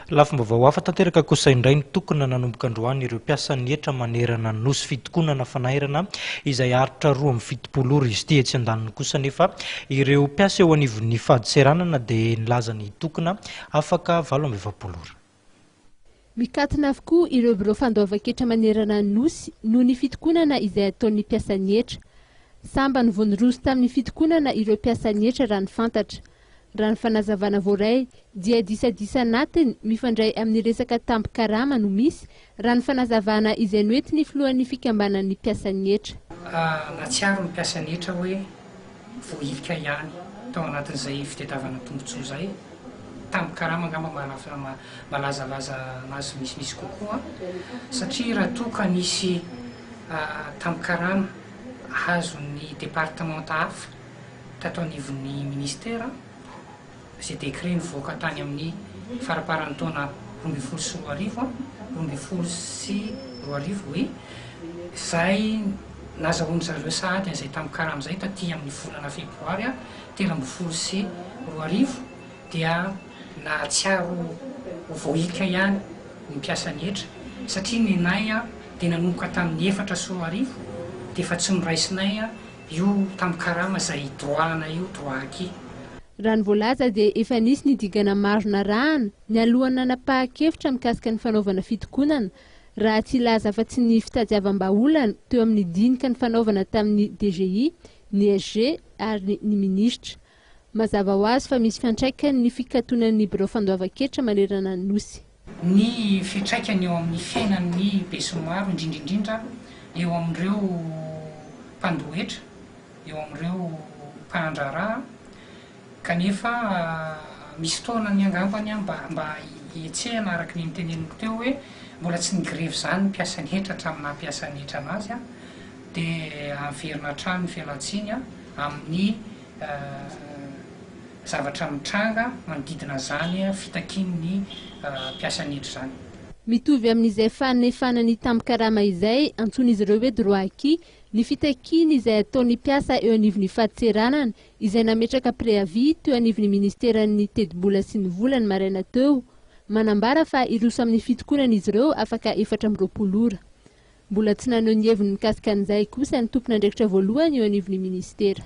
Lafim-baovao hafa tanteraka kosa indray ny tokona nanomboka androany ireo mpiasan'ny hetra manerana ny nosy fitokonana fanairana izay aritra 2.70 ora izy ity etsy an-daniny kosa nefa ireo mpiasa eo anivon'ny fahadiseranana dia nilazany tokona afaka 8.20 ora. Mikatona avokoa ireo birao fandoavan-ketra manerana ny nosy noho ny fitokonana izay ataon'ny mpiasan'ny hetra. Samba ny vonoroso tamin'ny fitokonana ireo mpiasan'ny hetra raha ny fantatra. Raha ny fanazavana voaray dia disadisa anatiny mifandray amin'ny resaka tampo-karama no misy raha ny fanazavana izay noentiny filohan'ny fikambanan'ny mpiasan'ny hetra. Natsiaro ny mpiasan'ny hetra hoe voahilika ihany tao anatin'izay fitadiavana tombontsoa zay. Tampo-karama angamba malazalaza anazy misimisy kokoa satria raha toa ka nisy tampo-karama azon'ny departemanta hafa tato anivon'ny ministera izay décret nivoaka tany amin'ny faraparan'ny taona 2021 hoe izay nazahoany zareo sahady an'izay tampo-karama izay taty amin'ny volana febroary 2022 dia nahatsiaro voahilika ihany ny mpiasan'ny hetra satria ny nay dia nanomboka tamin'ny 4 dia efa tsy miraisinay io tampo-karama izay droana io droaky. Raha ny voalaza dia efa nisy ny digana marona rahana ny alohany nanapahakevitra mikasika ny fanaovana fitokonana raha tsy laza fa tsy ny fitadiavam-baolana teo amin'ny dinika ny fanaovana tamin'ny DGI, ny SG ary ny minisitra. Mazava ho azy fa misy fiantraikany ny fikatonan'ny birao fandoavan-ketra manerana ny nosy. Ny fiantraikany eo amin'ny fiainan'ny be sy maro indrindrindrindra eo amin'ireo mpandohetra, eo amin'ireo mpanandraraha kanefa misy fotoana ny angambany mba hietsehana araka ny niteneniko teo hoe mbola tsy nigrevy zany mpiasan'ny hetra hatramin'ny nampiasan'ny hetra anazy dia averina hatrany ny fialatsiny amin'ny zavatra mitranga manodidina zany fitakian'ny mpiasan'ny hetra zany. Mitovy amin'izay fanefanany tampo-karama izay antsoin'izy ireo hoe droaky ny fitakiana izay ataon'ny mpiasa eo anivon'ny fahadiseranana izay nametraka préavis teo anivon'ny ministeran'ny tedi-bola sy ny volany maraina teo manambara fa iroso amin'ny fitokonana izy ireo afaka 4.20 ora. Mbola tsy naneho ny heviny mikasika an'izay kosa ny tompon'andraikitra voalohany eo anivon'ny ministera.